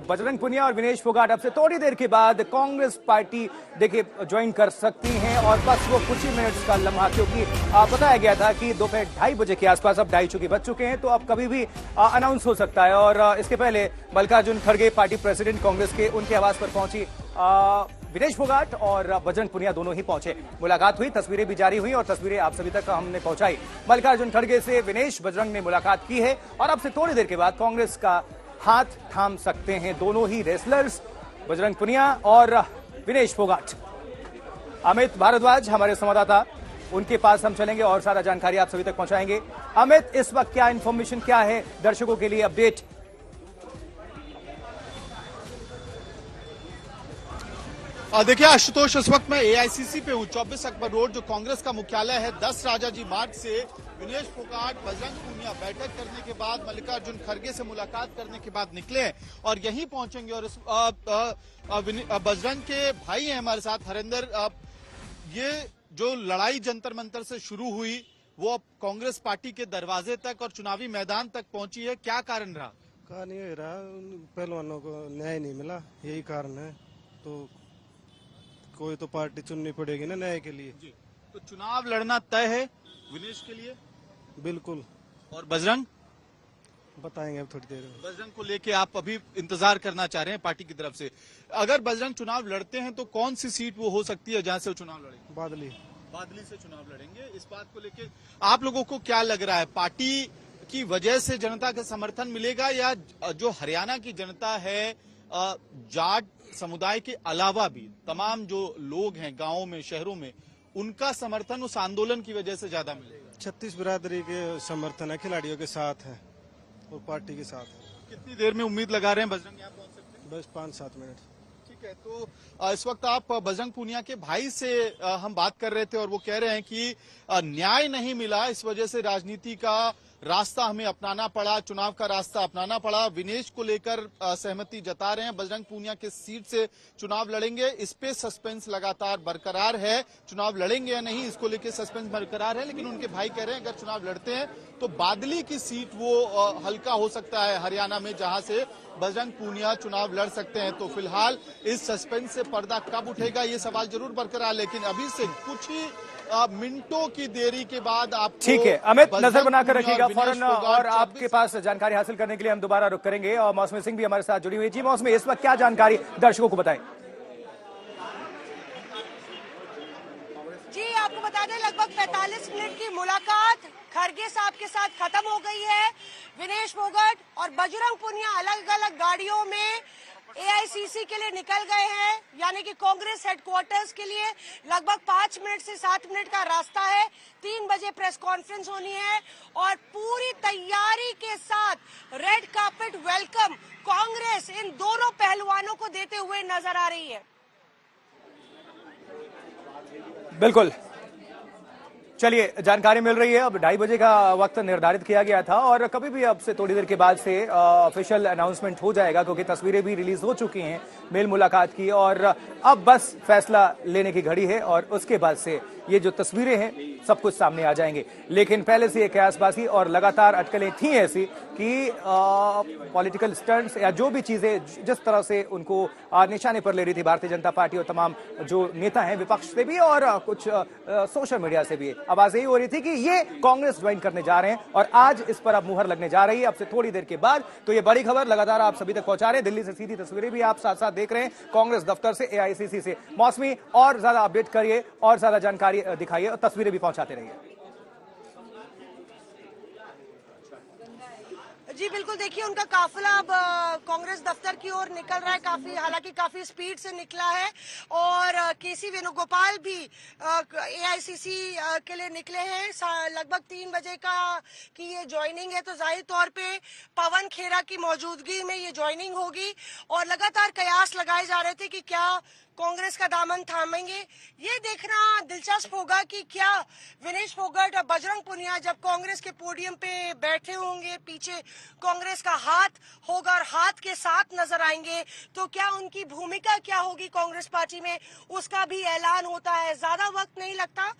बजरंग पुनिया और विनेश फोगाट अब से थोड़ी देर के बाद कांग्रेस पार्टी देखिए ज्वाइन कर सकती हैं और बस वो कुछ ही मिनट्स का लम्हा, क्योंकि बताया गया था कि दोपहर 2:30 बजे के आसपास, अब 2:30 चुके बज चुके हैं, तो अब कभी भी अनाउंस हो सकता है। और इसके पहले मल्लिकार्जुन खड़गे, पार्टी प्रेसिडेंट कांग्रेस के, उनके आवास पर पहुंची विनेश फोगाट और बजरंग पुनिया दोनों ही पहुंचे। मुलाकात हुई, तस्वीरें भी जारी हुई और तस्वीरें आप सभी तक हमने पहुंचाई। मल्लिकार्जुन खड़गे से विनेश, बजरंग ने मुलाकात की है और अब से थोड़ी देर के बाद कांग्रेस का हाथ थाम सकते हैं दोनों ही रेसलर्स, बजरंग पुनिया और विनेश फोगाट। अमित भारद्वाज हमारे संवाददाता, उनके पास हम चलेंगे और सारा जानकारी आप सभी तक पहुंचाएंगे। अमित, इस वक्त क्या इंफॉर्मेशन, क्या है दर्शकों के लिए अपडेट? देखिए आशुतोष, इस वक्त मैं एआईसीसी पे हूँ, 24 अकबर रोड, जो कांग्रेस का मुख्यालय है। 10 राजाजी मार्ग से विनेश फोगाट, बजरंग पुनिया बैठक करने के बाद, मल्लिकार्जुन खड़गे से मुलाकात करने के बाद निकले हैं और यहीं पहुंचेंगे। और बजरंग के भाई हैं हमारे साथ, हरिंदर। ये जो लड़ाई जंतर मंतर से शुरू हुई, वो अब कांग्रेस पार्टी के दरवाजे तक और चुनावी मैदान तक पहुंची है, क्या कारण रहा? कहा नहीं रहा, पहलवानों को न्याय नहीं मिला, यही कारण है। तो कोई तो पार्टी चुननी पड़ेगी ना न्याय के लिए। जी, तो चुनाव लड़ना तय है विनेश के लिए? बिल्कुल। और बजरंग? बताएंगे अब थोड़ी देर में। बजरंग को लेके आप अभी इंतजार करना चाह रहे हैं पार्टी की तरफ से। अगर बजरंग चुनाव लड़ते हैं तो कौन सी सीट वो हो सकती है जहां से वो चुनाव लड़ेंगे? बादली से चुनाव लड़ेंगे। इस बात को लेके आप लोगों को क्या लग रहा है, पार्टी की वजह से जनता का समर्थन मिलेगा या जो हरियाणा की जनता है, जाट समुदाय के अलावा भी तमाम जो लोग हैं गांवों में, शहरों में, उनका समर्थन उस आंदोलन की वजह से ज्यादा मिलेगा? 36 बिरादरी के समर्थन है, खिलाड़ियों के साथ है और पार्टी के साथ है। कितनी देर में उम्मीद लगा रहे हैं बजरंग यहाँ पहुंच सकते हैं? बस 5-7 मिनट। ठीक है, तो इस वक्त आप बजरंग पुनिया के भाई से हम बात कर रहे थे और वो कह रहे हैं कि न्याय नहीं मिला, इस वजह से राजनीति का रास्ता हमें अपनाना पड़ा, चुनाव का रास्ता अपनाना पड़ा। विनेश को लेकर सहमति जता रहे हैं, बजरंग पुनिया के सीट से चुनाव लड़ेंगे, इस पे सस्पेंस लगातार बरकरार है। चुनाव लड़ेंगे या नहीं, इसको लेकर सस्पेंस बरकरार है, लेकिन उनके भाई कह रहे हैं अगर चुनाव लड़ते हैं तो बादली की सीट वो हल्का हो सकता है हरियाणा में, जहां से बजरंग पुनिया चुनाव लड़ सकते हैं। तो फिलहाल इस सस्पेंस से पर्दा कब उठेगा ये सवाल जरूर बरकरार, लेकिन अभी से कुछ ही मिनटों की देरी के बाद आप, ठीक है अमित, नजर बनाकर रखिएगा फौरन, और आपके पास जानकारी हासिल करने के लिए हम दोबारा रुक करेंगे। और मौसमी सिंह भी हमारे साथ जुड़ी हुई है। जी मौसमी, इस वक्त क्या जानकारी दर्शकों को बताएं? जी आपको बता दें, लगभग 45 मिनट की मुलाकात खड़गे साहब के साथ खत्म हो गई है। विनेश फोगाट और बजरंग पुनिया अलग अलग गाड़ियों में एआईसीसी के लिए निकल गए हैं, यानी कि कांग्रेस हेडक्वार्टर्स के लिए। लगभग 5 मिनट से 7 मिनट का रास्ता है। 3 बजे प्रेस कॉन्फ्रेंस होनी है और पूरी तैयारी के साथ रेड कार्पेट वेलकम कांग्रेस इन दोनों पहलवानों को देते हुए नजर आ रही है। बिल्कुल, चलिए जानकारी मिल रही है। अब 2:30 बजे का वक्त निर्धारित किया गया था और कभी भी अब से थोड़ी देर के बाद से ऑफिशियल अनाउंसमेंट हो जाएगा, क्योंकि तस्वीरें भी रिलीज हो चुकी हैं मेल मुलाकात की और अब बस फैसला लेने की घड़ी है और उसके बाद से ये जो तस्वीरें हैं सब कुछ सामने आ जाएंगे। लेकिन पहले से ये कयासबाजी और लगातार अटकलें थी ऐसी कि पॉलिटिकल स्टंट्स या जो भी चीजें जिस तरह से उनको निशाने पर ले रही थी भारतीय जनता पार्टी और तमाम जो नेता हैं विपक्ष से भी और कुछ सोशल मीडिया से भी, आवाज यही हो रही थी कि ये कांग्रेस ज्वाइन करने जा रहे हैं और आज इस पर अब मुहर लगने जा रही है अब से थोड़ी देर के बाद। तो ये बड़ी खबर लगातार आप सभी तक पहुंचा रहे हैं। दिल्ली से सीधी तस्वीरें भी आप साथ साथ देख रहे हैं कांग्रेस दफ्तर से, एआईसीसी से। मौसमी, और ज्यादा अपडेट करिए और ज्यादा जानकारी दिखाइए और तस्वीरें भी पहुंचाते रहिए। जी बिल्कुल, देखिए उनका काफिला अब कांग्रेस दफ्तर की ओर निकल रहा है, हालांकि काफी स्पीड से निकला है। और केसी वेणुगोपाल भी एआईसीसी के लिए निकले हैं। लगभग 3 बजे का की ये ज्वाइनिंग है, तो जाहिर तौर पे पवन खेरा की मौजूदगी में ये ज्वाइनिंग होगी। और लगातार कयास लगाए जा रहे थे कि क्या कांग्रेस का दामन थामेंगे। ये देखना दिलचस्प होगा कि क्या विनेश फोगाट और बजरंग पुनिया जब कांग्रेस के पोडियम पे बैठे होंगे, पीछे कांग्रेस का हाथ होगा और हाथ के साथ नजर आएंगे, तो क्या उनकी भूमिका क्या होगी कांग्रेस पार्टी में, उसका भी ऐलान होता है। ज्यादा वक्त नहीं लगता,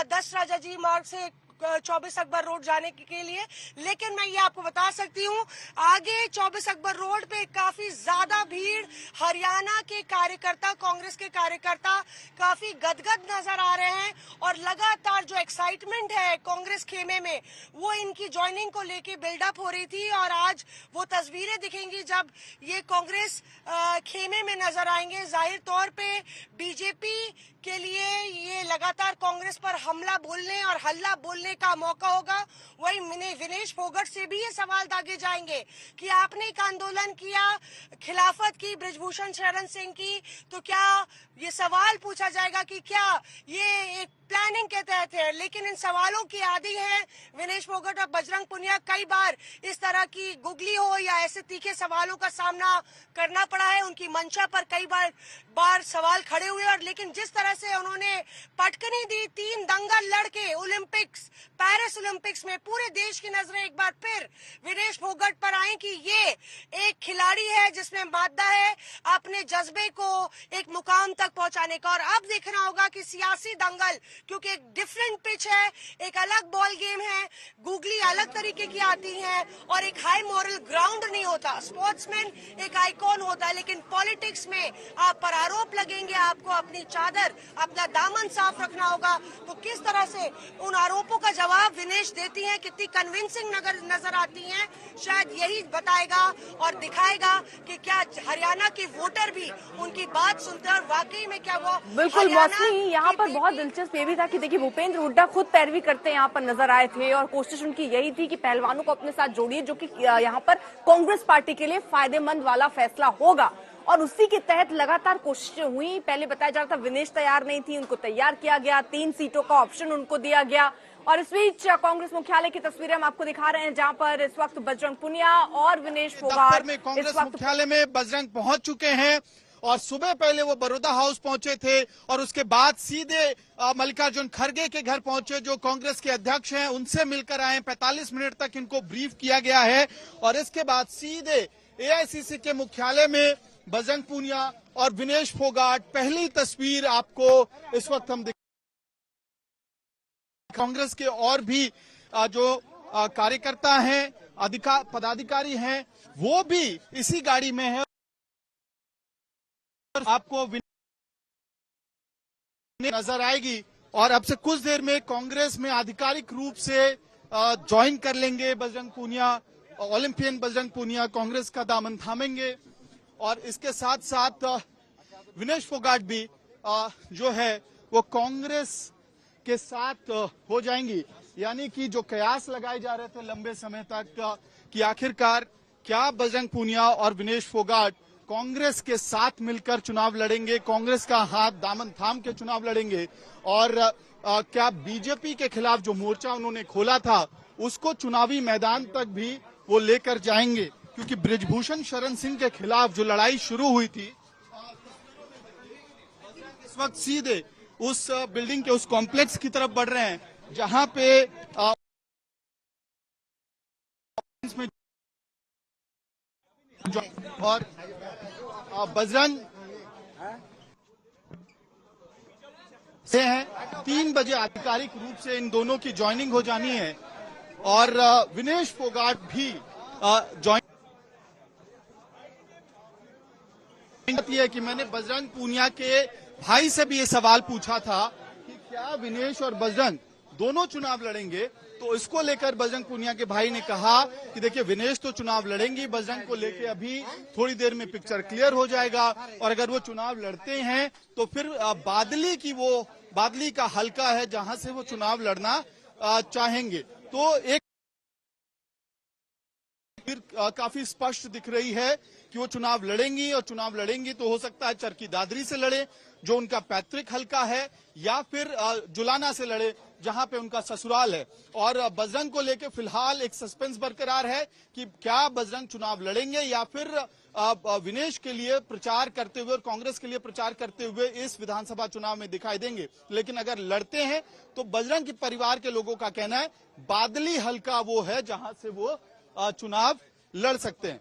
10 राजाजी मार्ग से 24 अकबर रोड जाने के लिए। लेकिन मैं ये आपको बता सकती हूँ, आगे 24 अकबर रोड पे काफी ज्यादा भीड़, हरियाणा के कार्यकर्ता, कांग्रेस के कार्यकर्ता काफी गदगद नजर आ रहे हैं और लगातार जो एक्साइटमेंट है कांग्रेस खेमे में, वो इनकी ज्वाइनिंग को लेके बिल्डअप हो रही थी। और आज वो तस्वीरें दिखेंगी जब ये कांग्रेस खेमे में नजर आएंगे। जाहिर तौर पे बीजेपी के लिए ये लगातार कांग्रेस पर हमला बोलने और हल्ला बोलने का मौका होगा। वही विनेश फोगाट से भी ये सवाल दागे जाएंगे कि आपने एक आंदोलन किया, खिलाफत की बृजभूषण शरण सिंह की, तो क्या ये सवाल पूछा जाएगा कि क्या ये एक प्लानिंग के तहत है। लेकिन इन सवालों की आदी है विनेश फोगाट और बजरंग पुनिया। कई बार इस तरह की गुगली हो या ऐसे तीखे सवालों का सामना करना पड़ा है, उनकी मंशा पर कई बार सवाल खड़े हुए। और लेकिन जिस तरह से उन्होंने पटकनी दी, 3 दंगल लड़के ओलंपिक्स, पेरिस ओलंपिक्स में, पूरे देश की नजरें एक बार फिर विनेश फोगाट पर आई कि ये एक खिलाड़ी है जिसमें मादा है अपने जज्बे को एक मुकाम तक पहुंचाने का। और अब देखना होगा कि सियासी दंगल, क्योंकि एक डिफरेंट पिच है, एक अलग बॉल गेम है, गुगली अलग तरीके की आती है और एक हाई मॉरल ग्राउंड नहीं होता। स्पोर्ट्समैन एक आइकॉन होता है, लेकिन पॉलिटिक्स में आप पर आरोप लगेंगे, आपको अपनी चादर, अपना दामन साफ रखना होगा। तो किस तरह से उन आरोपों का जवाब विनेश देती हैं, कितनी कन्विंसिंग नजर आती हैं, शायद यही बताएगा और दिखाएगा कि क्या हरियाणा के वोटर भी उनकी बात सुनते हैं और वाकई में क्या वो बिल्कुल मौसमी। यहाँ पर बहुत दिलचस्प ये भी था कि देखिए भूपेंद्र हुड्डा खुद पैरवी करते यहाँ पर नजर आए थे और कोशिश उनकी यही थी कि पहलवानों को अपने साथ जोड़िए, जो कि यहाँ पर कांग्रेस पार्टी के लिए फायदेमंद वाला फैसला होगा। और उसी के तहत लगातार कोशिशें हुई। पहले बताया जा रहा था विनेश तैयार नहीं थी, उनको तैयार किया गया, 3 सीटों का ऑप्शन उनको दिया गया। और इस बीच कांग्रेस मुख्यालय की तस्वीरें हम आपको दिखा रहे हैं, जहां पर इस वक्त बजरंग पुनिया और विनेश फोगाट में कांग्रेस मुख्यालय में बजरंग पहुंच चुके हैं। और सुबह पहले वो बड़ौदा हाउस पहुंचे थे और उसके बाद सीधे मल्लिकार्जुन खड़गे के घर पहुंचे, जो कांग्रेस के अध्यक्ष हैं, उनसे मिलकर आए। 45 मिनट तक इनको ब्रीफ किया गया है और इसके बाद सीधे एआईसीसी के मुख्यालय में बजरंग पुनिया और विनेश फोगाट। पहली तस्वीर आपको इस वक्त हम कांग्रेस के और भी जो कार्यकर्ता हैं, पदाधिकारी हैं, वो भी इसी गाड़ी में है। आपको नजर आएगी और अब से कुछ देर में कांग्रेस में आधिकारिक रूप से ज्वाइन कर लेंगे बजरंग पुनिया। ओलंपियन बजरंग पुनिया कांग्रेस का दामन थामेंगे और इसके साथ साथ विनेश फोगाट भी जो है वो कांग्रेस के साथ हो जाएंगी। यानी कि जो कयास लगाए जा रहे थे लंबे समय तक कि आखिरकार क्या बजरंग पुनिया और विनेश फोगाट कांग्रेस के साथ मिलकर चुनाव लड़ेंगे, कांग्रेस का हाथ दामन थाम के चुनाव लड़ेंगे और क्या बीजेपी के खिलाफ जो मोर्चा उन्होंने खोला था उसको चुनावी मैदान तक भी वो लेकर जाएंगे। क्योंकि बृजभूषण शरण सिंह के खिलाफ जो लड़ाई शुरू हुई थी, इस वक्त सीधे उस बिल्डिंग के उस कॉम्प्लेक्स की तरफ बढ़ रहे हैं जहां पे और बजरंग से हैं। 3 बजे आधिकारिक रूप से इन दोनों की ज्वाइनिंग हो जानी है और विनेश फोगाट भी ज्वाइन है कि मैंने बजरंग पुनिया के भाई से भी ये सवाल पूछा था कि क्या विनेश और बजरंग दोनों चुनाव लड़ेंगे। तो इसको लेकर बजरंग पुनिया के भाई ने कहा कि देखिए विनेश तो चुनाव लड़ेंगी, बजरंग को लेके अभी थोड़ी देर में पिक्चर क्लियर हो जाएगा और अगर वो चुनाव लड़ते हैं तो फिर बादली का हल्का है जहां से वो चुनाव लड़ना चाहेंगे। तो एक काफी स्पष्ट दिख रही है कि वो चुनाव लड़ेंगी और चुनाव लड़ेंगी तो हो सकता है चरखी दादरी से लड़े, जो उनका पैतृक हल्का है, या फिर जुलाना से लड़े जहां पे उनका ससुराल है। और बजरंग को लेकर फिलहाल एक सस्पेंस बरकरार है कि क्या बजरंग चुनाव लड़ेंगे या फिर विनेश के लिए प्रचार करते हुए और कांग्रेस के लिए प्रचार करते हुए इस विधानसभा चुनाव में दिखाई देंगे। लेकिन अगर लड़ते हैं तो बजरंग के परिवार के लोगों का कहना है बादली हल्का वो है जहां से वो चुनाव लड़ सकते हैं।